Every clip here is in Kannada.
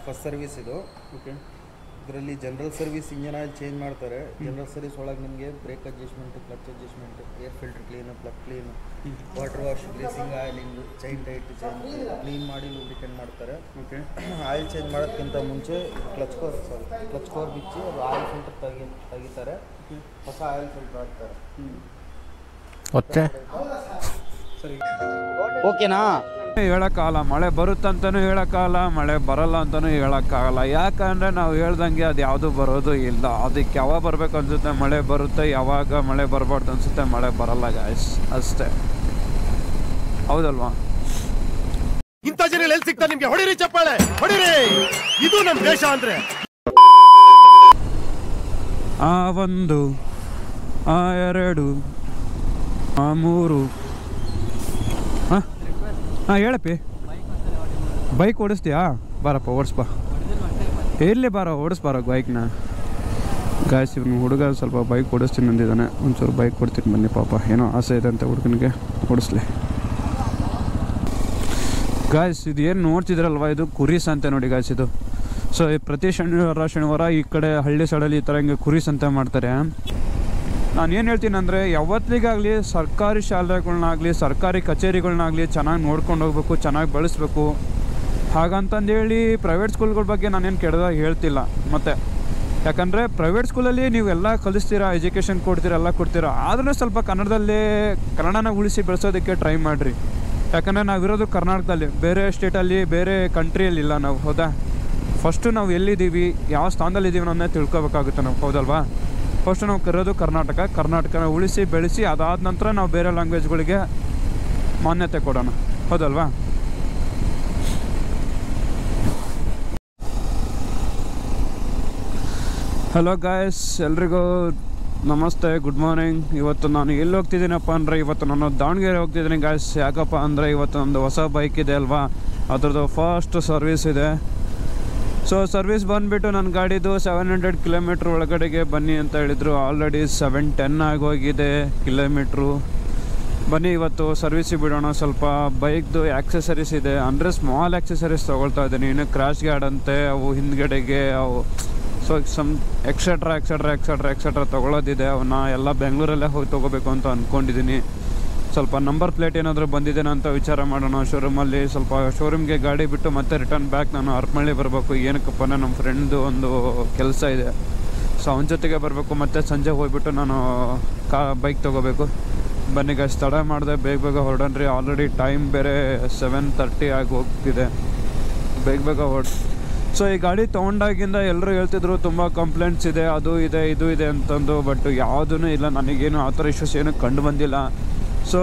ಫಸ್ಟ್ ಸರ್ವಿಸ್ ಇದು. ಓಕೆ. ಇದರಲ್ಲಿ general service engine oil change ಮಾಡ್ತಾರೆ. ಜನರಲ್ ಸರ್ವಿಸ್ ಒಳಗೆ ನಿಮಗೆ brake adjustment, clutch adjustment, air filter clean, plug clean, water wash, glazing, oiling, chain tight clean ಮಾಡಿ ಲೂಬ್ರಿಕೆಂಟ್ ಮಾಡ್ತಾರೆ. ಓಕೆ. ಆಯಿಲ್ ಚೇಂಜ್ ಮಾಡೋದಕ್ಕಿಂತ ಮುಂಚೆ ಕ್ಲಚ್ ಕೋರ್ ಬಿಚ್ಚಿ ಅದು ಆಯಿಲ್ ಫಿಲ್ಟರ್ ತೆಗಿತಾರೆ, ಹೊಸ ಆಯಿಲ್ ಫಿಲ್ಟರ್ ಹಾಕ್ತಾರೆ. ಓಕೆ ಸರಿ, ಓಕೆನಾ? ಹೇಳೋಕ್ಕಾಗಲ್ಲ, ಮಳೆ ಬರುತ್ತಂತನೂ ಹೇಳೋಕ್ಕಾಗಲ್ಲ, ಮಳೆ ಬರಲ್ಲ ಅಂತಲೂ ಹೇಳೋಕ್ಕಾಗಲ್ಲ. ಯಾಕಂದರೆ ನಾವು ಹೇಳ್ದಂಗೆ ಅದು ಯಾವುದು ಬರೋದು ಇಲ್ಲ. ಅದಕ್ಕೆ ಯಾವಾಗ ಬರಬೇಕು ಅನಿಸುತ್ತೆ ಮಳೆ ಬರುತ್ತೆ, ಯಾವಾಗ ಮಳೆ ಬರಬಾರ್ದು ಅನಿಸುತ್ತೆ ಮಳೆ ಬರಲ್ಲ ಗಾಯ್ಸ್, ಅಷ್ಟೇ. ಹೌದಲ್ವಾ? ಇಂಥ ಜನ ಎಲ್ಲಿ ಸಿಗ್ತಾರೆ ನಿಮ್ಗೆ? ಹೊಡಿರಿ ಚಪ್ಪಾಳೆ, ಹೊಡಿರಿ. ಇದು ನಮ್ಮ ದೇಶ ಅಂದ್ರೆ. ಆ ಒಂದು, ಆ ಎರಡು, ಆ ಮೂರು. ಹಾಂ ಹೇಳಪ್ಪಿ. ಬೈಕ್ ಓಡಿಸ್ತೀಯಾ? ಬಾರಪ್ಪ ಓಡಿಸ್ಬಾ. ಇರಲಿ ಬಾರೋ, ಓಡಿಸ್ಬಾರೋ ಬೈಕ್ನ. ಗಾಯ್ಸ್ ಇವನು ಹುಡುಗ ಸ್ವಲ್ಪ ಬೈಕ್ ಓಡಿಸ್ತೀನಿ ಅಂದಿದ್ದಾನೆ. ಒಂಚೂರು ಬೈಕ್ ಕೊಡ್ತೀನಿ ಬನ್ನಿ, ಪಾಪ ಏನೋ ಆಸೆ ಇದೆ ಅಂತ ಹುಡುಗನಿಗೆ, ಓಡಿಸ್ಲಿ. ಗಾಯ್ಸ್ ಇದು ಏನು ನೋಡ್ತಿದ್ರಲ್ವ, ಇದು ಕುರಿ ಸಂತೆ ನೋಡಿ ಗಾಯ್ಸ್ ಇದು. ಸೊ ಪ್ರತಿ ಶನಿವಾರ ಈ ಕಡೆ ಹಳ್ಳಿ ಸೈಡಲ್ಲಿ ಈ ಥರ ಹಿಂಗೆ ಕುರಿ ಸಂತೆ ಮಾಡ್ತಾರೆ. ನಾನು ಏನು ಹೇಳ್ತೀನಿ ಅಂದರೆ, ಯಾವತ್ತಿಗಾಗಲಿ ಸರ್ಕಾರಿ ಶಾಲೆಗಳನ್ನಾಗಲಿ ಸರ್ಕಾರಿ ಕಚೇರಿಗಳನ್ನಾಗಲಿ ಚೆನ್ನಾಗಿ ನೋಡ್ಕೊಂಡು ಹೋಗ್ಬೇಕು, ಚೆನ್ನಾಗಿ ಬಳಸಬೇಕು. ಹಾಗಂತಂದೇಳಿ ಪ್ರೈವೇಟ್ ಸ್ಕೂಲ್ಗಳ ಬಗ್ಗೆ ನಾನೇನು ಕೆಟ್ಟದಾಗಿ ಹೇಳ್ತಿಲ್ಲ. ಮತ್ತು ಯಾಕಂದರೆ ಪ್ರೈವೇಟ್ ಸ್ಕೂಲಲ್ಲಿ ನೀವೆಲ್ಲ ಕಲಿಸ್ತೀರಾ, ಎಜುಕೇಷನ್ ಕೊಡ್ತೀರಾ, ಎಲ್ಲ ಕೊಡ್ತೀರಾ. ಆದರೂ ಸ್ವಲ್ಪ ಕನ್ನಡನ ಉಳಿಸಿ ಬೆಳೆಸೋದಕ್ಕೆ ಟ್ರೈ ಮಾಡಿರಿ. ಯಾಕಂದರೆ ನಾವಿರೋದು ಕರ್ನಾಟಕದಲ್ಲಿ, ಬೇರೆ ಸ್ಟೇಟಲ್ಲಿ ಬೇರೆ ಕಂಟ್ರಿಯಲ್ಲಿಲ್ಲ ನಾವು. ಹೌದಾ? ಫಸ್ಟು ನಾವು ಎಲ್ಲಿದ್ದೀವಿ, ಯಾವ ಸ್ಥಾನದಲ್ಲಿದ್ದೀವಿ ಅನ್ನೋದನ್ನೇ ತಿಳ್ಕೊಬೇಕಾಗುತ್ತೆ ನಾವು. ಹೌದಲ್ವಾ? ಫಸ್ಟ್ ನಾವು ಇರೋದು ಕರ್ನಾಟಕನ ಉಳಿಸಿ ಬೆಳೆಸಿ ಅದಾದ ನಂತರ ನಾವು ಬೇರೆ ಲ್ಯಾಂಗ್ವೇಜ್ಗಳಿಗೆ ಮಾನ್ಯತೆ ಕೊಡೋಣ. ಹೌದಲ್ವಾ? ಹಲೋ ಗಾಯ್ಸ್, ಎಲ್ರಿಗೂ ನಮಸ್ತೆ, ಗುಡ್ ಮಾರ್ನಿಂಗ್. ಇವತ್ತು ನಾನು ಎಲ್ಲಿ ಹೋಗ್ತಿದ್ದೀನಪ್ಪ ಅಂದರೆ, ಇವತ್ತು ನಾನು ದಾವಣಗೆರೆ ಹೋಗ್ತಿದ್ದೀನಿ ಗಾಯ್ಸ್. ಯಾಕಪ್ಪ ಅಂದರೆ ಇವತ್ತು ಒಂದು ಹೊಸ ಬೈಕ್ ಇದೆ ಅಲ್ವಾ, ಅದ್ರದ್ದು ಫಸ್ಟ್ ಸರ್ವಿಸ್ ಇದೆ. ಸೊ ಸರ್ವಿಸ್ ಬಂದುಬಿಟ್ಟು ನನ್ನ ಗಾಡಿದು 700 ಕಿಲೋಮೀಟ್ರ್ ಒಳಗಡೆಗೆ ಬನ್ನಿ ಅಂತ ಹೇಳಿದರು. ಆಲ್ರೆಡಿ 710 ಆಗೋಗಿದೆ ಕಿಲೋಮೀಟ್ರು. ಬನ್ನಿ ಇವತ್ತು ಸರ್ವಿಸಿಗೆ ಬಿಡೋಣ. ಸ್ವಲ್ಪ ಬೈಕ್ದು ಆಕ್ಸೆಸರೀಸ್ ಇದೆ, ಅಂದರೆ ಸ್ಮಾಲ್ ಆಕ್ಸೆಸರೀಸ್ ತೊಗೊಳ್ತಾ ಇದ್ದೀನಿ. ಇನ್ನು ಕ್ರಾಶ್ ಗಾರ್ಡ್ ಅಂತೆ, ಅವು ಹಿಂದ್ಗಡೆಗೆ ಅವು, ಸೊ ಎಕ್ಸೆಟ್ರಾ ತೊಗೊಳೋದಿದೆ. ಅವನ್ನ ಎಲ್ಲ ಬೆಂಗಳೂರಲ್ಲೇ ಹೋಗಿ ತೊಗೋಬೇಕು ಅಂತ ಅಂದ್ಕೊಂಡಿದ್ದೀನಿ. ಸ್ವಲ್ಪ ನಂಬರ್ ಪ್ಲೇಟ್ ಏನಾದರೂ ಬಂದಿದ್ದೇನೆ ಅಂತ ವಿಚಾರ ಮಾಡೋಣ ಶೋರೂಮಲ್ಲಿ. ಸ್ವಲ್ಪ ಶೋರೂಮ್ಗೆ ಗಾಡಿ ಬಿಟ್ಟು ಮತ್ತೆ ರಿಟರ್ನ್ ಬ್ಯಾಕ್ ನಾನು ಹರಪನಹಳ್ಳಿ ಬರಬೇಕು. ಏನಕ್ಕಪ್ಪ, ನಮ್ಮ ಫ್ರೆಂಡ್ದು ಒಂದು ಕೆಲಸ ಇದೆ. ಸೊ ಅವನ ಜೊತೆಗೆ ಬರಬೇಕು. ಮತ್ತು ಸಂಜೆ ಹೋಗ್ಬಿಟ್ಟು ನಾನು ಬೈಕ್ ತೊಗೋಬೇಕು. ಬನ್ನಿ ಗಾಯ್ಸ್, ತಡ ಮಾಡಿದೆ, ಬೇಗ ಹೊರಡನ್ರಿ. ಆಲ್ರೆಡಿ ಟೈಮ್ ಬೇರೆ 7:30 ಆಗಿ ಹೋಗ್ತಿದೆ. ಬೇಗ ಸೊ ಈ ಗಾಡಿ ತೊಗೊಂಡಾಗಿಂದ ಎಲ್ಲರೂ ಹೇಳ್ತಿದ್ರು ತುಂಬ ಕಂಪ್ಲೇಂಟ್ಸ್ ಇದೆ, ಅದು ಇದೆ ಇದು ಇದೆ ಅಂತಂದು. ಬಟ್ ಯಾವುದೂ ಇಲ್ಲ, ನನಗೇನು ಆ ಥರ ಇಶ್ಯೂಸ್ ಏನೂ ಕಂಡು ಬಂದಿಲ್ಲ. ಸೊ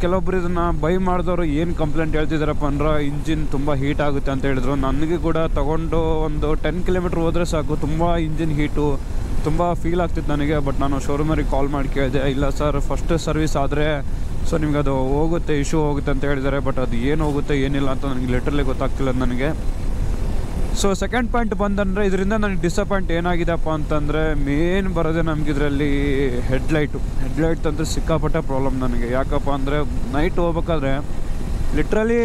ಕೆಲವೊಬ್ರು ಇದನ್ನು ಬೈ ಮಾಡಿದವರು ಏನು ಕಂಪ್ಲೇಂಟ್ ಹೇಳ್ತಿದ್ದಾರಪ್ಪ ಅಂದ್ರೆ, ಇಂಜಿನ್ ತುಂಬ ಹೀಟ್ ಆಗುತ್ತೆ ಅಂತ ಹೇಳಿದ್ರು. ನನಗೆ ಕೂಡ ತೊಗೊಂಡು ಒಂದು 10 ಕಿಲೋಮೀಟ್ರ್ ಹೋದರೆ ಸಾಕು, ತುಂಬ ಇಂಜಿನ್ ಹೀಟು ತುಂಬ ಫೀಲ್ ಆಗ್ತಿತ್ತು ನನಗೆ. ಬಟ್ ನಾನು ಶೋರೂಮರಿಗೆ ಕಾಲ್ ಮಾಡಿ ಕೇಳಿದೆ, ಇಲ್ಲ ಸರ್ ಫಸ್ಟ್ ಸರ್ವಿಸ್ ಆದರೆ ಸೊ ನಿಮ್ಗೆ ಅದು ಹೋಗುತ್ತೆ, ಇಶ್ಯೂ ಹೋಗುತ್ತೆ ಅಂತ ಹೇಳಿದ್ದಾರೆ. ಬಟ್ ಅದು ಏನು ಹೋಗುತ್ತೆ ಏನಿಲ್ಲ ಅಂತ ನನಗೆ ಲಿಟ್ರಲಿ ಗೊತ್ತಾಗ್ತಿಲ್ಲ ನನಗೆ. ಸೊ ಸೆಕೆಂಡ್ ಪಾಯಿಂಟ್ ಬಂದಂದರೆ, ಇದರಿಂದ ನನಗೆ ಡಿಸಪಾಯಿಂಟ್ ಏನಾಗಿದೆಪ್ಪ ಅಂತಂದರೆ, ಮೇನ್ ಬರೋದೇ ನಮ್ಗೆ ಇದರಲ್ಲಿ ಹೆಡ್ಲೈಟ್ ಅಂತೂ ಸಿಕ್ಕಾಪಟ್ಟೆ ಪ್ರಾಬ್ಲಮ್ ನನಗೆ. ಯಾಕಪ್ಪ ಅಂದರೆ ನೈಟ್ ಹೋಗ್ಬೇಕಾದ್ರೆ ಲಿಟ್ರಲಿ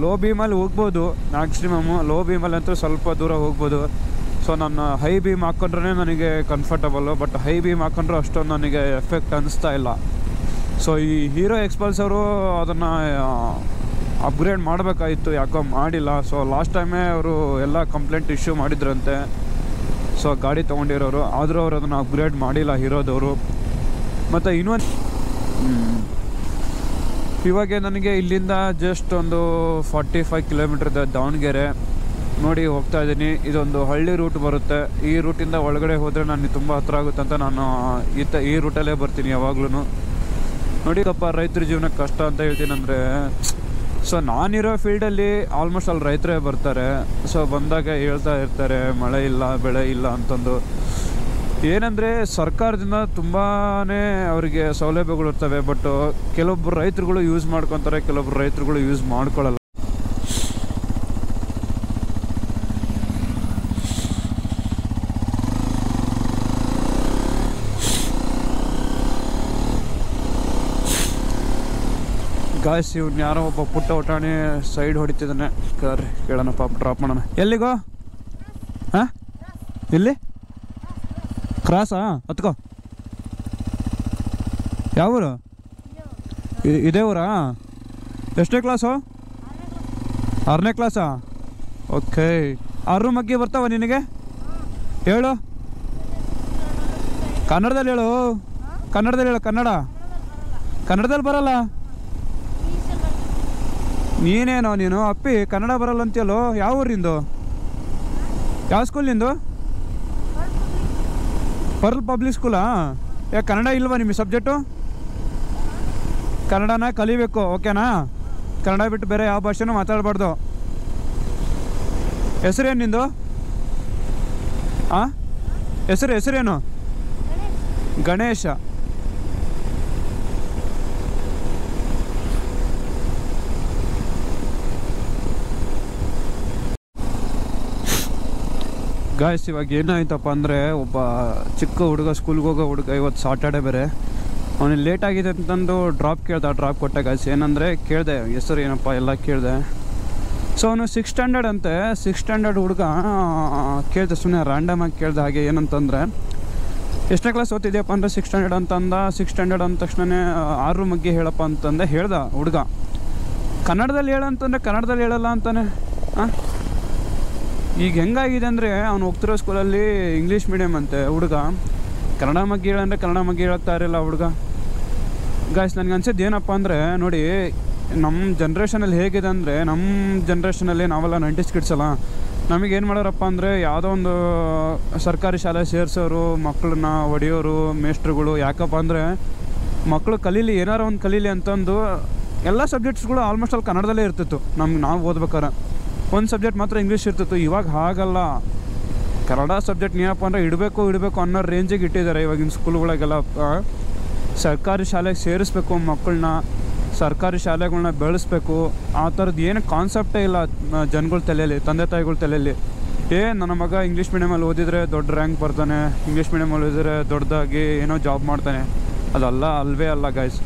ಲೋ ಬೀಮಲ್ಲಿ ಹೋಗ್ಬೋದು, ಮ್ಯಾಕ್ಸಿಮಮ್ಮು ಲೋ ಬೀಮಲ್ಲಿ ಅಂತೂ ಸ್ವಲ್ಪ ದೂರ ಹೋಗ್ಬೋದು. ಸೊ ನಾನು ಹೈ ಬೀಮ್ ಹಾಕ್ಕೊಂಡ್ರೆ ನನಗೆ ಕಂಫರ್ಟಬಲ್ಲು, ಬಟ್ ಹೈ ಬೀಮ್ ಹಾಕ್ಕೊಂಡ್ರೆ ಅಷ್ಟೊಂದು ನನಗೆ ಎಫೆಕ್ಟ್ ಅನ್ನಿಸ್ತಾ ಇಲ್ಲ. ಸೊ ಈ ಹೀರೋ ಎಕ್ಸ್ಪಲ್ಸರು ಅದನ್ನು ಅಪ್ಗ್ರೇಡ್ ಮಾಡಬೇಕಾಗಿತ್ತು, ಯಾಕೋ ಮಾಡಿಲ್ಲ. ಸೊ ಲಾಸ್ಟ್ ಟೈಮೇ ಅವರು ಎಲ್ಲ ಕಂಪ್ಲೇಂಟ್ ಇಶ್ಯೂ ಮಾಡಿದ್ರಂತೆ, ಸೊ ಗಾಡಿ ತೊಗೊಂಡಿರೋರು. ಆದರೂ ಅವರು ಅದನ್ನು ಅಪ್ಗ್ರೇಡ್ ಮಾಡಿಲ್ಲ ಹೀರೋದವರು. ಮತ್ತು ಇನ್ನೊಂದು ಇವಾಗ ನನಗೆ ಇಲ್ಲಿಂದ ಜಸ್ಟ್ ಒಂದು 45 ಕಿಲೋಮೀಟ್ರ್ ಇದೆ ದಾವಣಗೆರೆ. ನೋಡಿ ಹೋಗ್ತಾ ಇದ್ದೀನಿ. ಇದೊಂದು ಹಳ್ಳಿ ರೂಟ್ ಬರುತ್ತೆ. ಈ ರೂಟಿಂದ ಒಳಗಡೆ ಹೋದರೆ ನನಗೆ ತುಂಬ ಹತ್ರ ಆಗುತ್ತೆ ಅಂತ ನಾನು ಈ ರೂಟಲ್ಲೇ ಬರ್ತೀನಿ ಯಾವಾಗ್ಲೂ. ನೋಡಿಕಪ್ಪ, ರೈತರ ಜೀವನ ಕಷ್ಟ ಅಂತ ಹೇಳ್ತೀನಿ. ಅಂದರೆ ಸೊ ನಾನಿರೋ ಫೀಲ್ಡಲ್ಲಿ ಆಲ್ಮೋಸ್ಟ್ ಅಲ್ಲಿ ರೈತರೇ ಬರ್ತಾರೆ. ಸೊ ಬಂದಾಗ ಹೇಳ್ತಾ ಇರ್ತಾರೆ ಮಳೆ ಇಲ್ಲ, ಬೆಳೆ ಇಲ್ಲ ಅಂತಂದು. ಏನಂದರೆ ಸರ್ಕಾರದಿಂದ ತುಂಬಾ ಅವರಿಗೆ ಸೌಲಭ್ಯಗಳು ಇರ್ತವೆ. ಬಟ್ ಕೆಲವೊಬ್ಬರು ರೈತರುಗಳು ಯೂಸ್ ಮಾಡ್ಕೊತಾರೆ, ಕೆಲವೊಬ್ಬರು ರೈತರುಗಳು ಯೂಸ್ ಮಾಡ್ಕೊಳ್ಳಲ್ಲ. ಗಾಯ್ಸ್ ಇವ್ನು ಯಾರೋ ಒಬ್ಬ ಪುಟ್ಟ ಊಟಾಣಿ ಸೈಡ್ ಹೊಡಿತಿದ್ದಾನೆ. ಕರ್ರಿ ಕೇಳೋಣ ಪಾಪ ಡ್ರಾಪ್ ಮಾಡೋಣ. ಎಲ್ಲಿಗೋ? ಹಾಂ ಎಲ್ಲಿ? ಕ್ರಾಸಾ? ಹತ್ಕೋ. ಯಾವ ಊರು? ಇದೇ ಊರಾ? ಎಷ್ಟನೇ ಕ್ಲಾಸು? 6ನೇ ಕ್ಲಾಸಾ? ಓಕೆ. 6 ಮಗ್ಗಿ ಬರ್ತಾವ ನಿನಗೆ? ಹೇಳು ಕನ್ನಡದಲ್ಲಿ ಹೇಳು. ಕನ್ನಡದಲ್ಲಿ ಹೇಳು. ಕನ್ನಡದಲ್ಲಿ ಬರಲ್ಲ. ನೀನು ಅಪ್ಪಿ ಕನ್ನಡ ಬರಲ್ಲ ಅಂತೀಯಲ್ಲೋ. ಯಾವ ಊರಿಂದು? ಯಾವ ಸ್ಕೂಲ್ ನಿಂದು? ಪರ್ಲ್ ಪಬ್ಲಿಕ್ ಸ್ಕೂಲಾ? ಯಾಕೆ ಕನ್ನಡ ಇಲ್ವಾ ನಿಮಗೆ ಸಬ್ಜೆಕ್ಟು? ಕನ್ನಡನ ಕಲಿಬೇಕು, ಓಕೆನಾ? ಕನ್ನಡ ಬಿಟ್ಟು ಬೇರೆ ಯಾವ ಭಾಷೆನೂ ಮಾತಾಡಬಾರ್ದು. ಹೆಸರೇನು ನಿಂದು? ಹಾಂ ಹೆಸರೇನು? ಗಣೇಶ. ಗಾಯ್ಸ್ ಇವಾಗ ಏನಾಯ್ತಪ್ಪ ಅಂದರೆ ಒಬ್ಬ ಚಿಕ್ಕ ಹುಡುಗ ಸ್ಕೂಲ್ಗೆ ಹೋಗೋ ಹುಡುಗ, ಇವತ್ತು ಸಾಟರ್ಡೆ ಬೇರೆ, ಅವನಿಗೆ ಲೇಟ್ ಆಗಿದೆ ಅಂತಂದು ಡ್ರಾಪ್ ಕೊಟ್ಟೆ ಗಾಯ್ಸ್. ಏನಂದರೆ ಕೇಳಿದೆ ಹೆಸರು ಏನಪ್ಪ ಎಲ್ಲ ಕೇಳಿದೆ. ಸೊ ಅವನು 6th ಸ್ಟ್ಯಾಂಡರ್ಡ್ ಅಂತೆ. 6th ಸ್ಟ್ಯಾಂಡರ್ಡ್ ಹುಡುಗ ಕೇಳಿದೆ, ಸುಮ್ಮನೆ ರ್ಯಾಂಡಮಾಗಿ ಕೇಳಿದೆ. ಹಾಗೆ ಏನಂತಂದರೆ ಎಷ್ಟನೇ ಕ್ಲಾಸ್ ಓದ್ತಿದ್ಯಪ್ಪ ಅಂದರೆ 6th ಸ್ಟ್ಯಾಂಡರ್ಡ್ ಅಂತಂದ. 6th ಸ್ಟ್ಯಾಂಡರ್ಡ್ ಅಂದ ತಕ್ಷಣ 6 ಮಗ್ಗಿ ಹೇಳಪ್ಪ ಅಂತಂದೆ. ಹೇಳ್ದ ಹುಡುಗ. ಕನ್ನಡದಲ್ಲಿ ಹೇಳಂತಂದರೆ ಕನ್ನಡದಲ್ಲಿ ಹೇಳಲ್ಲ ಅಂತಾನೆ. ಹಾಂ ಈಗ ಹೆಂಗಾಗಿದೆ ಅಂದರೆ ಅವ್ನು ಹೋಗ್ತಿರೋ ಸ್ಕೂಲಲ್ಲಿ ಇಂಗ್ಲೀಷ್ ಮೀಡಿಯಮ್ ಅಂತೆ ಹುಡುಗ. ಕನ್ನಡ ಮಗ್ಗಿ ಹೇಳಂದರೆ ಕನ್ನಡ ಮಗ್ಗಿ ಹೇಳ್ತಾ ಇರಲಿಲ್ಲ ಹುಡುಗ. ಗಾಯ್ಸ್ ನನಗೆ ಅನ್ಸಿದ್ದು ಏನಪ್ಪ ಅಂದರೆ, ನೋಡಿ ನಮ್ಮ ಜನ್ರೇಷನಲ್ಲಿ ಹೇಗಿದೆ ಅಂದರೆ, ನಮ್ಮ ಜನ್ರೇಷನಲ್ಲಿ ನಾವೆಲ್ಲ 90s ಕಿಡ್ಸ್ ಅಲ್ಲ. ನಮಗೇನು ಮಾಡೋರಪ್ಪ ಅಂದರೆ, ಯಾವುದೋ ಒಂದು ಸರ್ಕಾರಿ ಶಾಲೆ ಸೇರಿಸೋರು, ಮಕ್ಕಳನ್ನ ಹೊಡೆಯೋರು, ಮೇಸ್ಟ್ರುಗಳು. ಯಾಕಪ್ಪ ಅಂದರೆ ಮಕ್ಕಳು ಕಲೀಲಿ, ಏನಾರು ಒಂದು ಕಲೀಲಿ ಅಂತಂದು ಎಲ್ಲ ಸಬ್ಜೆಕ್ಟ್ಸ್ಗಳು ಆಲ್ಮೋಸ್ಟ್ ಅಲ್ಲಿ ಕನ್ನಡದಲ್ಲೇ ಇರ್ತಿತ್ತು. ನಾವು ಓದ್ಬೇಕಾರೆ ಒಂದು ಸಬ್ಜೆಕ್ಟ್ ಮಾತ್ರ ಇಂಗ್ಲೀಷ್ ಇರ್ತಿತ್ತು. ಇವಾಗ ಹಾಗಲ್ಲ. ಕನ್ನಡ ಸಬ್ಜೆಕ್ಟ್ ಏನಪ್ಪ ಅಂದರೆ ಇಡಬೇಕು ಅನ್ನೋ ರೇಂಜಿಗೆ ಇಟ್ಟಿದ್ದಾರೆ ಇವಾಗಿನ ಸ್ಕೂಲ್ಗಳಿಗೆಲ್ಲ. ಸರ್ಕಾರಿ ಶಾಲೆಗೆ ಸೇರಿಸ್ಬೇಕು ಮಕ್ಕಳನ್ನ, ಸರ್ಕಾರಿ ಶಾಲೆಗಳನ್ನ ಬೆಳೆಸ್ಬೇಕು. ಆ ಥರದ್ದು ಏನು ಕಾನ್ಸೆಪ್ಟೇ ಇಲ್ಲ ಜನಗಳ ತಲೆಯಲ್ಲಿ, ತಂದೆ ತಾಯಿಗಳ ತಲೆಯಲ್ಲಿ. ನನ್ನ ಮಗ ಇಂಗ್ಲೀಷ್ ಮೀಡಿಯಮಲ್ಲಿ ಓದಿದರೆ ದೊಡ್ಡ ರ್ಯಾಂಕ್ ಬರ್ತಾನೆ, ಇಂಗ್ಲೀಷ್ ಮೀಡಿಯಮಲ್ಲಿ ಓದಿದರೆ ದೊಡ್ಡದಾಗಿ ಏನೋ ಜಾಬ್ ಮಾಡ್ತಾನೆ. ಅಲ್ವೇ ಅಲ್ಲ ಗಾಯ್ಸ್.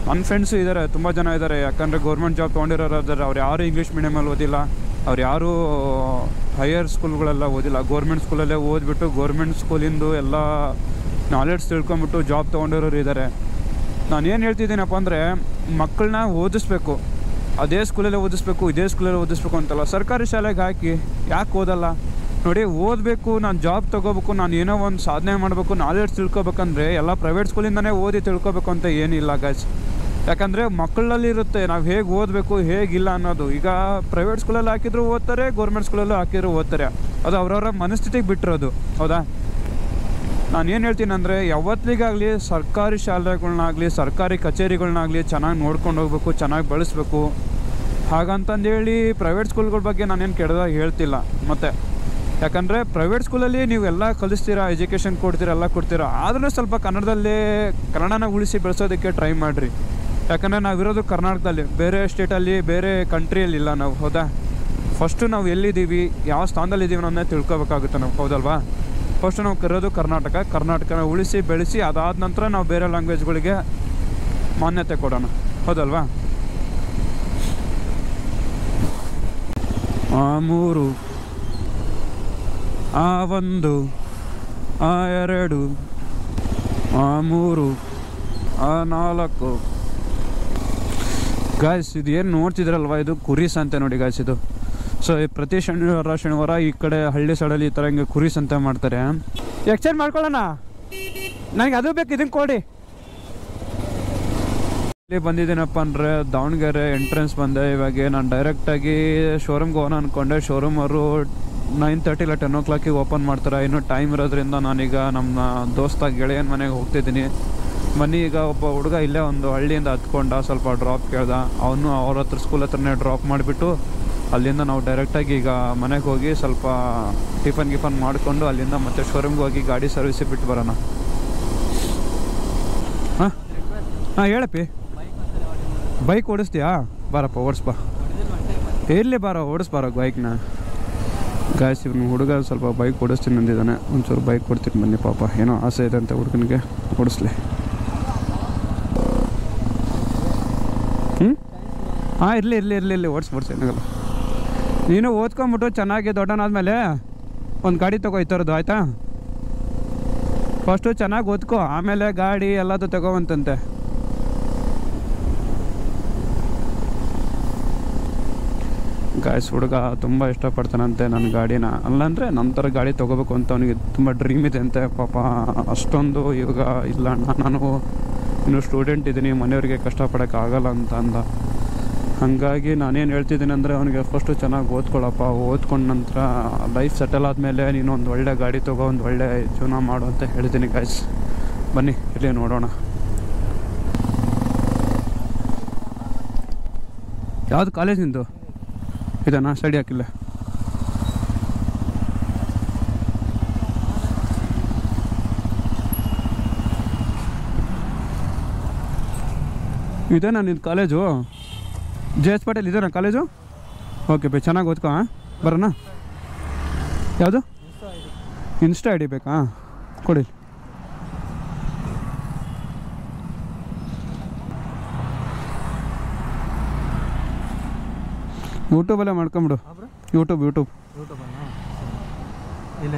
ನನ್ನ ಫ್ರೆಂಡ್ಸು ಇದ್ದಾರೆ, ತುಂಬ ಜನ ಇದ್ದಾರೆ. ಯಾಕಂದರೆ ಗೌರ್ಮೆಂಟ್ ಜಾಬ್ ತೊಗೊಂಡಿರೋರು ಇದ್ದಾರೆ. ಅವ್ರು ಯಾರು ಇಂಗ್ಲೀಷ್ ಮೀಡಿಯಮಲ್ಲಿ ಓದಿಲ್ಲ, ಅವ್ರು ಯಾರೂ ಹೈಯರ್ ಸ್ಕೂಲ್ಗಳೆಲ್ಲ ಓದಿಲ್ಲ. ಗೌರ್ಮೆಂಟ್ ಸ್ಕೂಲಲ್ಲೇ ಓದ್ಬಿಟ್ಟು ಗೌರ್ಮೆಂಟ್ ಸ್ಕೂಲಿಂದು ಎಲ್ಲ ನಾಲೆಡ್ಜ್ ತಿಳ್ಕೊಂಬಿಟ್ಟು ಜಾಬ್ ತೊಗೊಂಡಿರೋರು ಇದ್ದಾರೆ. ನಾನು ಏನು ಹೇಳ್ತಿದ್ದೀನಪ್ಪ ಅಂದರೆ, ಮಕ್ಕಳನ್ನ ಓದಿಸ್ಬೇಕು, ಅದೇ ಸ್ಕೂಲಲ್ಲೇ ಓದಿಸ್ಬೇಕು, ಇದೇ ಸ್ಕೂಲಲ್ಲೇ ಓದಿಸ್ಬೇಕು ಅಂತಲ್ಲ. ಸರ್ಕಾರಿ ಶಾಲೆಗೆ ಹಾಕಿ ಯಾಕೆ ಓದಲ್ಲ? ನೋಡಿ, ಓದಬೇಕು, ನಾನು ಜಾಬ್ ತೊಗೋಬೇಕು, ನಾನು ಏನೋ ಒಂದು ಸಾಧನೆ ಮಾಡಬೇಕು, ನಾಲೆಡ್ಜ್ ತಿಳ್ಕೊಬೇಕಂದ್ರೆ ಎಲ್ಲ ಪ್ರೈವೇಟ್ ಸ್ಕೂಲಿಂದನೇ ಓದಿ ತಿಳ್ಕೊಬೇಕು ಅಂತ ಏನಿಲ್ಲ ಗಾಯ್ಸ್. ಯಾಕಂದರೆ ಮಕ್ಕಳಲ್ಲಿ ಇರುತ್ತೆ ನಾವು ಹೇಗೆ ಓದಬೇಕು ಹೇಗಿಲ್ಲ ಅನ್ನೋದು. ಈಗ ಪ್ರೈವೇಟ್ ಸ್ಕೂಲಲ್ಲಿ ಹಾಕಿದ್ರು ಓದ್ತಾರೆ, ಗೌರ್ಮೆಂಟ್ ಸ್ಕೂಲಲ್ಲೂ ಹಾಕಿದ್ರು ಓದ್ತಾರೆ. ಅದು ಅವ್ರವ್ರ ಮನಸ್ಥಿತಿಗೆ ಬಿಟ್ಟಿರೋದು, ಹೌದಾ? ನಾನು ಏನು ಹೇಳ್ತೀನಿ ಅಂದರೆ, ಯಾವತ್ತಿಗಾಗಲಿ ಸರ್ಕಾರಿ ಶಾಲೆಗಳ್ನಾಗಲಿ ಸರ್ಕಾರಿ ಕಚೇರಿಗಳ್ನಾಗಲಿ ಚೆನ್ನಾಗಿ ನೋಡ್ಕೊಂಡು ಹೋಗ್ಬೇಕು, ಚೆನ್ನಾಗಿ ಬೆಳೆಸ್ಬೇಕು. ಹಾಗಂತಂದೇಳಿ ಪ್ರೈವೇಟ್ ಸ್ಕೂಲ್ಗಳ ಬಗ್ಗೆ ನಾನೇನು ಕೆಟ್ಟದಾಗಿ ಹೇಳ್ತಿಲ್ಲ. ಮತ್ತು ಯಾಕಂದರೆ ಪ್ರೈವೇಟ್ ಸ್ಕೂಲಲ್ಲಿ ನೀವು ಎಲ್ಲ ಕಲಿಸ್ತೀರಾ, ಎಜುಕೇಷನ್ ಕೊಡ್ತೀರಾ, ಎಲ್ಲ ಕೊಡ್ತೀರಾ. ಆದರೂ ಸ್ವಲ್ಪ ಕನ್ನಡನ ಉಳಿಸಿ ಬೆಳೆಸೋದಕ್ಕೆ ಟ್ರೈ ಮಾಡಿರಿ. ಯಾಕಂದರೆ ನಾವಿರೋದು ಕರ್ನಾಟಕದಲ್ಲಿ, ಬೇರೆ ಸ್ಟೇಟಲ್ಲಿ ಬೇರೆ ಕಂಟ್ರಿಯಲ್ಲಿ ಇಲ್ಲ ನಾವು, ಹೌದಾ? ಫಸ್ಟು ನಾವು ಎಲ್ಲಿದ್ದೀವಿ, ಯಾವ ಸ್ಥಾನದಲ್ಲಿದ್ದೀವಿ ಅನ್ನೋದನ್ನೇ ತಿಳ್ಕೊಬೇಕಾಗುತ್ತೆ ನಾವು, ಹೌದಲ್ವಾ? ಫಸ್ಟು ನಾವು ಇರೋದು ಕರ್ನಾಟಕನ ಉಳಿಸಿ ಬೆಳೆಸಿ ಅದಾದ ನಂತರ ನಾವು ಬೇರೆ ಲ್ಯಾಂಗ್ವೇಜ್ಗಳಿಗೆ ಮಾನ್ಯತೆ ಕೊಡೋಣ, ಹೌದಲ್ವಾ? ಆ 3 ಆ 1 ಆ 2 ಆ 3 ಆ 4 ಗಾಯ್ಸ್, ಇದು ಏನು ನೋಡ್ತಿದ್ರಲ್ವ, ಇದು ಕುರಿ ಸಂತೆ ನೋಡಿ ಗಾಯ್ಸ್ ಇದು. ಸೊ ಪ್ರತಿ ಶನಿವಾರ ಈ ಕಡೆ ಹಳ್ಳಿ ಸೈಡಲ್ಲಿ ಈ ಥರ ಹಿಂಗೆ ಕುರಿ ಸಂತೆ ಮಾಡ್ತಾರೆ. ಎಕ್ಸ್ಚೇಂಜ್ ಮಾಡ್ಕೊಳ್ಳೋಣ, ನನಗೆ ಅದು ಬೇಕು, ಇದನ್ನು ಕೊಡಿ. ಇಲ್ಲಿ ಬಂದಿದ್ದೀನಪ್ಪ ಅಂದರೆ ದಾವಣಗೆರೆ ಎಂಟ್ರೆನ್ಸ್ ಬಂದೆ. ಇವಾಗ ನಾನು ಡೈರೆಕ್ಟಾಗಿ ಶೋರೂಮ್ಗೆ ಹೋಗೋಣ ಅಂದ್ಕೊಂಡೆ. ಶೋರೂಮ್ ಅವರು 9:30 ಇಲ್ಲ 10 o'clock ಓಪನ್ ಮಾಡ್ತಾರೆ. ಇನ್ನೂ ಟೈಮ್ ಇರೋದ್ರಿಂದ ನಾನೀಗ ನಮ್ಮ ದೋಸ್ತ ಗೆಳೆಯನ ಮನೆಗೆ ಹೋಗ್ತಿದ್ದೀನಿ. ಬನ್ನಿ, ಈಗ ಒಬ್ಬ ಹುಡುಗ ಇಲ್ಲೇ ಒಂದು ಹಳ್ಳಿಯಿಂದ ಹತ್ಕೊಂಡ, ಸ್ವಲ್ಪ ಡ್ರಾಪ್ ಕೇಳ್ದ. ಅವನು ಅವ್ರ ಹತ್ರ ಸ್ಕೂಲ್ ಹತ್ರನೇ ಡ್ರಾಪ್ ಮಾಡಿಬಿಟ್ಟು ಅಲ್ಲಿಂದ ನಾವು ಡೈರೆಕ್ಟಾಗಿ ಈಗ ಮನೆಗೆ ಹೋಗಿ ಸ್ವಲ್ಪ ಟಿಫನ್ ಮಾಡಿಕೊಂಡು ಅಲ್ಲಿಂದ ಮತ್ತೆ ಶೋರೂಮ್ಗೆ ಹೋಗಿ ಗಾಡಿ ಸರ್ವಿಸಿಗೆ ಬಿಟ್ಟು ಬರೋಣ. ಹಾಂ ಹೇಳಪ್ಪಿ, ಬೈಕ್ ಓಡಿಸ್ತೀಯಾ? ಬಾರಪ್ಪ ಓಡಿಸ್ಬಾ, ಇರಲಿ ಬಾರೋ ಓಡಿಸ್ಬಾರ ಬೈಕ್ನ. ಗಾಯ್ಸ್, ಇವ್ನು ಹುಡುಗ ಸ್ವಲ್ಪ ಬೈಕ್ ಓಡಿಸ್ತೀನಿ ಅಂದಿದ್ದಾನೆ. ಒಂಚೂರು ಬೈಕ್ ಕೊಡ್ತೀನಿ ಬನ್ನಿ, ಪಾಪ ಏನೋ ಆಸೆ ಇದೆ ಅಂತ ಹುಡುಗನಿಗೆ, ಓಡಿಸ್ಲಿ. ಹಾಂ ಇರಲಿ ಓಡಿಸ್ಬಿಡ್ಸಿ ಏನಾಗಲ್ಲ. ನೀನು ಓದ್ಕೊಂಬಿಟ್ಟು ಚೆನ್ನಾಗಿ ದೊಡ್ಡನಾದ್ಮೇಲೆ ಒಂದು ಗಾಡಿ ತಗೋ ಈ ಥರದ್ದು ಆಯಿತಾ. ಫಸ್ಟು ಚೆನ್ನಾಗಿ ಓದ್ಕೋ, ಆಮೇಲೆ ಗಾಡಿ ಎಲ್ಲದು ತಗೋವಂತಂತೆ. ಗಾಯ್ಸ್ ಹುಡುಗ ತುಂಬ ಇಷ್ಟಪಡ್ತಾನಂತೆ ನನ್ನ ಗಾಡಿನ. ಅಲ್ಲಾಂದರೆ ನನ್ನ ಥರ ಗಾಡಿ ತೊಗೋಬೇಕು ಅಂತ ಅವನಿಗೆ ತುಂಬ ಡ್ರೀಮ್ ಇದೆ ಅಂತೆ. ಪಾಪ ಅಷ್ಟೊಂದು ಇವಾಗ ಇಲ್ಲ ಅಣ್ಣ, ನಾನು ಇನ್ನೂ ಸ್ಟೂಡೆಂಟ್ ಇದ್ದೀನಿ, ಮನೆಯವ್ರಿಗೆ ಕಷ್ಟಪಡೋಕ್ಕಾಗಲ್ಲ ಅಂತ ಅಂದ. ಹಾಗಾಗಿ ನಾನೇನು ಹೇಳ್ತಿದ್ದೀನಿ ಅಂದರೆ ಅವನಿಗೆ ಫಸ್ಟು ಚೆನ್ನಾಗಿ ಓದ್ಕೊಳ್ಳಪ್ಪ, ಓದ್ಕೊಂಡ ನಂತರ ಲೈಫ್ ಸೆಟಲ್ ಆದಮೇಲೆ ನೀನು ಒಂದು ಒಳ್ಳೆ ಗಾಡಿ ತೊಗೋ, ಒಂದು ಒಳ್ಳೆ ಜೀವನ ಮಾಡು ಅಂತ ಹೇಳ್ತೀನಿ ಗಾಯ್ಸ್. ಬನ್ನಿ ಇಲ್ಲಿ ನೋಡೋಣ. ಯಾವುದು ಕಾಲೇಜ್ ನಿಂದು ಇದನ್ನು ಸ್ಟಡಿ ಹಾಕಿಲ್ಲ? ಇದೇನಾ ನಿಂದು ಕಾಲೇಜು? JS ಪಾಟೀಲ್ ಇದೇನಾ ಕಾಲೇಜು? ಓಕೆ ಬೈ, ಚೆನ್ನಾಗಿ ಓದ್ಕೊ. ಹಾಂ ಬರೋಣ. ಯಾವುದು ಇನ್ಸ್ಟಾ ಐ ಡಿ ಬೇಕಾ? ಕೊಡಿ. ಯೂಟ್ಯೂಬಲ್ಲೇ ಮಾಡ್ಕೊಂಬಿಡು. ಯೂಟ್ಯೂಬ್ ಯೂಟ್ಯೂಬ್ ಇಲ್ಲ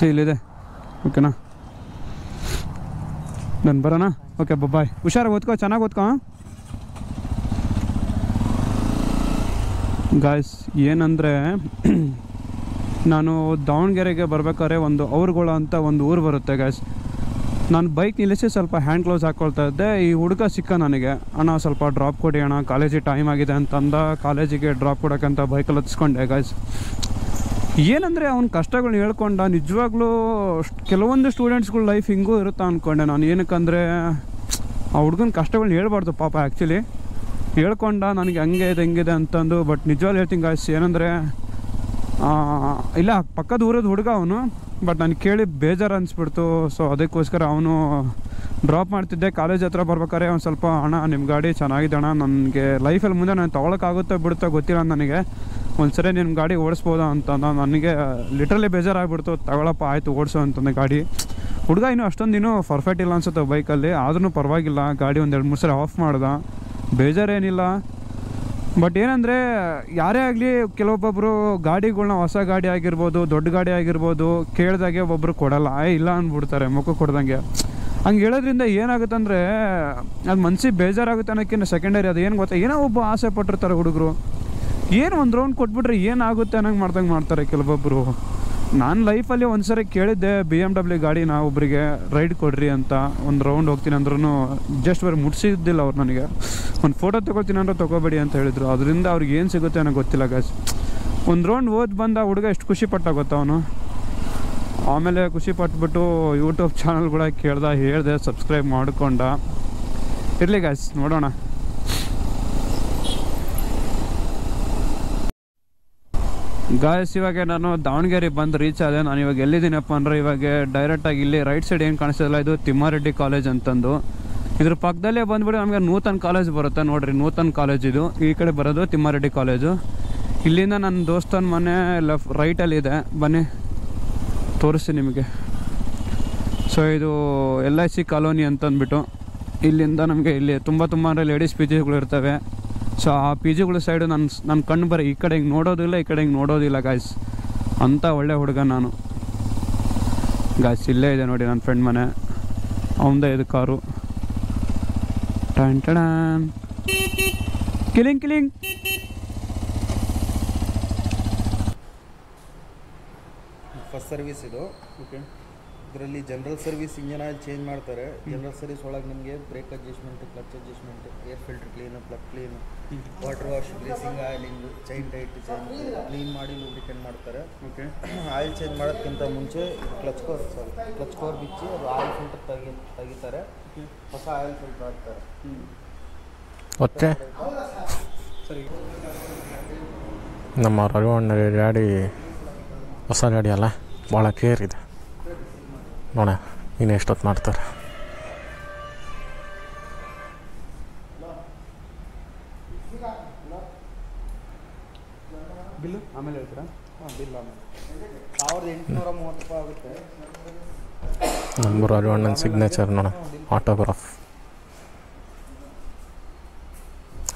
ಇಲ್ಲಿದೆ. ಓಕೆನಾ, ನಾನು ಬರೋಣ. Okay bye. ಹುಷಾರಾಗಿ ಓದ್ಕೋ, ಚೆನ್ನಾಗಿ ಓದ್ಕೋ. ಗಾಯ್ಸ್ ಏನಂದರೆ ನಾನು ದಾವಣಗೆರೆಗೆ ಬರ್ಬೇಕಾದ್ರೆ ಒಂದು ಔರ್ಗೊಳ ಅಂತ ಒಂದು ಊರು ಬರುತ್ತೆ ಗಾಯ್ಸ್. ನಾನು ಬೈಕ್ ನಿಲ್ಲಿಸಿ ಸ್ವಲ್ಪ ಹ್ಯಾಂಡ್ ಗ್ಲೌಸ್ ಹಾಕ್ಕೊಳ್ತಾ ಇದ್ದೆ. ಈ ಹುಡುಗ ಸಿಕ್ಕ ನನಗೆ. ಅಣ್ಣ ಸ್ವಲ್ಪ ಡ್ರಾಪ್ ಕೊಡಿ ಅಣ್ಣ, ಕಾಲೇಜಿಗೆ ಟೈಮ್ ಆಗಿದೆ ಅಂತಂದ. ಕಾಲೇಜಿಗೆ ಡ್ರಾಪ್ ಕೊಡೋಕ್ಕಂತ ಬೈಕಲ್ಲಿ ಹತ್ಸ್ಕೊಂಡೆ ಗಾಯ್ಸ್. ಏನಂದರೆ ಅವ್ನ ಕಷ್ಟಗಳನ್ನ ಹೇಳ್ಕೊಂಡ. ನಿಜವಾಗ್ಲೂ ಕೆಲವೊಂದು ಸ್ಟೂಡೆಂಟ್ಸ್ಗಳ ಲೈಫ್ ಹಿಂಗೂ ಇರುತ್ತೆ ಅಂದ್ಕೊಂಡೆ ನಾನು. ಏನಕ್ಕಂದರೆ ಆ ಹುಡುಗನ ಕಷ್ಟಗಳನ್ನ ಹೇಳ್ಬಾರ್ದು ಪಾಪ. ಆ್ಯಕ್ಚುಲಿ ಹೇಳ್ಕೊಂಡ ನನಗೆ ಹಂಗೆ ಇದೆ ಹೆಂಗಿದೆ ಅಂತಂದು. ಬಟ್ ನಿಜವಾಗ್ಲೂ ಹೇಳ್ತೀನಿ ಗಾಯ್ಸ್, ಏನಂದರೆ ಇಲ್ಲ ಪಕ್ಕದ ಊರದ ಹುಡುಗ ಅವನು. ಬಟ್ ನನಗೆ ಕೇಳಿ ಬೇಜಾರು ಅನಿಸ್ಬಿಡ್ತು. ಸೊ ಅದಕ್ಕೋಸ್ಕರ ಅವನು ಡ್ರಾಪ್ ಮಾಡ್ತಿದ್ದೆ. ಕಾಲೇಜ್ ಹತ್ರ ಬರ್ಬೇಕಾದ್ರೆ ಒಂದು ಸ್ವಲ್ಪ ಅಣ್ಣ ನಿಮ್ಮ ಗಾಡಿ ಚೆನ್ನಾಗಿದೆ ಅಣ್ಣ, ನನಗೆ ಲೈಫಲ್ಲಿ ಮುಂದೆ ನಾನು ತೊಗೊಳಕ್ಕಾಗುತ್ತೋ ಬಿಡುತ್ತೋ ಗೊತ್ತಿಲ್ಲ ನನಗೆ, ಒಂದು ಸರಿ ನಿಮ್ಮ ಗಾಡಿ ಓಡಿಸ್ಬೋದಾ ಅಂತ. ನನಗೆ ಲಿಟ್ರಲಿ ಬೇಜಾರಾಗ್ಬಿಡ್ತು. ತಗೊಳಪ್ಪ ಆಯಿತು ಓಡಿಸೋ ಅಂತಂದೆ ಗಾಡಿ. ಹುಡುಗ ಇನ್ನೂ ಅಷ್ಟೊಂದು ಪರ್ಫೆಕ್ಟ್ ಇಲ್ಲ ಅನ್ಸುತ್ತೆ ಬೈಕಲ್ಲಿ, ಆದ್ರೂ ಪರವಾಗಿಲ್ಲ. ಗಾಡಿ ಒಂದು 2-3 ಸರಿ ಆಫ್ ಮಾಡ್ದೆ, ಬೇಜಾರೇನಿಲ್ಲ. ಬಟ್ ಏನಂದರೆ ಯಾರೇ ಆಗಲಿ ಕೆಲವೊಬ್ಬೊಬ್ಬರು ಗಾಡಿಗಳ್ನ, ಹೊಸ ಗಾಡಿ ಆಗಿರ್ಬೋದು, ದೊಡ್ಡ ಗಾಡಿ ಆಗಿರ್ಬೋದು, ಕೇಳಿದಾಗೆ ಒಬ್ಬೊಬ್ಬರು ಕೊಡಲ್ಲ, ಇಲ್ಲ ಅಂದ್ಬಿಡ್ತಾರೆ ಮುಖ ಕೊಡ್ದಂಗೆ. ಹಂಗೆ ಹೇಳೋದ್ರಿಂದ ಏನಾಗುತ್ತೆ ಅಂದರೆ ಅದು ಮನ್ಸಿಗೆ ಬೇಜಾರಾಗುತ್ತೆ ಅನ್ನೋಕ್ಕಿಂತ ಸೆಕೆಂಡರಿ ಅದು ಏನು ಗೊತ್ತಾ, ಏನೋ ಒಬ್ಬ ಆಸೆ ಪಟ್ಟಿರ್ತಾರೆ ಹುಡುಗರು. ಏನು ಒಂದು ರೌಂಡ್ ಕೊಟ್ಬಿಟ್ರೆ ಏನಾಗುತ್ತೆ ಅನ್ನೋಂಗೆ ಮಾಡ್ತಾರೆ ಕೆಲವೊಬ್ಬರು. ನಾನು ಲೈಫಲ್ಲಿ ಒಂದು ಸರಿ ಕೇಳಿದ್ದೆ BMW ಗಾಡಿನ ಒಬ್ಬರಿಗೆ ರೈಡ್ ಕೊಡ್ರಿ ಅಂತ. ಒಂದು ರೌಂಡ್ ಹೋಗ್ತೀನಿ ಅಂದ್ರೂ ಜಸ್ಟ್ ಬರೀ ಮುಟ್ಸಿದ್ದಿಲ್ಲ ಅವ್ರು ನನಗೆ. ಒಂದು ಫೋಟೋ ತೊಗೊಳ್ತೀನಿ ಅಂದ್ರೆ ತೊಗೋಬೇಡಿ ಅಂತ ಹೇಳಿದರು. ಅದರಿಂದ ಅವ್ರಿಗೆ ಏನು ಸಿಗುತ್ತೆ ಅನ್ನೋ ಗೊತ್ತಿಲ್ಲ ಗಾಯ್ಸ್. ಒಂದು ರೌಂಡ್ ಓದಿ ಬಂದ ಹುಡುಗ ಎಷ್ಟು ಖುಷಿ ಪಟ್ಟ ಗೊತ್ತಾ ಅವನು. ಆಮೇಲೆ ಖುಷಿ ಪಟ್ಬಿಟ್ಟು ಯೂಟ್ಯೂಬ್ ಚಾನಲ್ ಕೂಡ ಹೇಳಿದೆ, ಸಬ್ಸ್ಕ್ರೈಬ್ ಮಾಡಿಕೊಂಡ. ಇರಲಿ ಗಾಯ್ಸ್, ನೋಡೋಣ. ಗಾಯ್ಸ್ ಇವಾಗ ನಾನು ದಾವಣಗೆರೆ ಬಂದು ರೀಚ್ ಆದೆ. ನಾನು ಇವಾಗ ಎಲ್ಲಿದ್ದೀನಪ್ಪ ಅಂದರೆ ಇವಾಗ ಡೈರೆಕ್ಟಾಗಿ ಇಲ್ಲಿ ರೈಟ್ ಸೈಡ್ ಏನು ಕಾಣಿಸ್ತಿಲ್ಲ, ಇದು ತಿಮ್ಮಾರೆಡ್ಡಿ ಕಾಲೇಜ್ ಅಂತಂದು. ಇದ್ರ ಪಕ್ಕದಲ್ಲೇ ಬಂದ್ಬಿಟ್ಟು ನಮಗೆ ನೂತನ್ ಕಾಲೇಜ್ ಬರುತ್ತೆ ನೋಡಿರಿ. ನೂತನ್ ಕಾಲೇಜ್ ಇದು. ಈ ಕಡೆ ಬರೋದು ತಿಮ್ಮಾರೆಡ್ಡಿ ಕಾಲೇಜು. ಇಲ್ಲಿಂದ ನನ್ನ ದೋಸ್ತನ ಮನೆ ರೈಟಲ್ಲಿದೆ, ಬನ್ನಿ ತೋರಿಸ್ತೀನಿ ನಿಮಗೆ. ಸೊ ಇದು LIC ಕಾಲೋನಿ ಅಂತಂದ್ಬಿಟ್ಟು ಇಲ್ಲಿಂದ ನಮಗೆ ಇಲ್ಲಿ ತುಂಬ ಅಂದರೆ ಲೇಡೀಸ್ PGಗಳು ಇರ್ತವೆ. ಸೊ ಆ PGಗಳ ಸೈಡು ನನ್ನ ಕಣ್ಣು ಬರೀ ಈ ಕಡೆ ಹಿಂಗೆ ನೋಡೋದಿಲ್ಲ, ಈ ಕಡೆ ಹಿಂಗೆ ನೋಡೋದಿಲ್ಲ ಗಾಯ್ಸ್. ಅಂಥ ಒಳ್ಳೆ ಹುಡುಗ ನಾನು ಗಾಯ್ಸ್. ಇಲ್ಲೇ ಇದೆ ನೋಡಿ ನನ್ನ ಫ್ರೆಂಡ್ ಮನೆ, ಅವನದೇ ಇದು ಕಾರು. ಟನ್ ಕಿಲಿಂಗ್ ಫಸ್ಟ್ ಸರ್ವಿಸ್ ಇದು. ಓಕೆ. ಇದರಲ್ಲಿ general service engine oil change ಮಾಡ್ತಾರೆ. ಜನರಲ್ ಸರ್ವಿಸ್ ಒಳಗೆ ನಿಮಗೆ brake adjustment, clutch adjustment, air filter clean, plug clean, water wash, glazing, oiling, chain tight clean ಮಾಡಿ ಲೂಬ್ರಿಕೆಂಟ್ ಮಾಡ್ತಾರೆ. ಓಕೆ. ಆಯಿಲ್ ಚೇಂಜ್ ಮಾಡೋದಕ್ಕಿಂತ ಮುಂಚೆ ಕ್ಲಚ್ ಕವರ್ ಬಿಚ್ಚಿ ಅದು ಆಯಿಲ್ ಫಿಲ್ಟರ್ ತೆಗಿತಾರೆ, ಹೊಸ ಆಯಿಲ್ ಫಿಲ್ಟರ್ ಹಾಕ್ತಾರೆ. ಮತ್ತೆ ಸರಿ, ನಮ್ಮ ರಘುವಣ್ಣ ಗಾಡಿ ಹೊಸ ಗಾಡಿ ಅಲ್ಲ, ಭಾಳ ಕೇರ್ ಇದೆ. ನೋಡ ಇನ್ನು ಎಷ್ಟೊತ್ತು ಮಾಡ್ತಾರೆ. ಬಿಲ್ಲು ಆಮೇಲೆ ಹೇಳ್ತೀರಾ? ಹಾಂ, ಬಿಲ್ ಆಮೇಲೆ 1830 ರೂಪಾಯಿ ಆಗುತ್ತೆ. ನಂಬರ್ ಅಣ್ಣನ ಸಿಗ್ನೇಚರ್ ನೋಡ, ಆಟೋಗ್ರಾಫ್.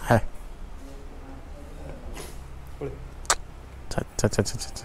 ಹೇ ಚ ಚ ಚ ಚ ಚ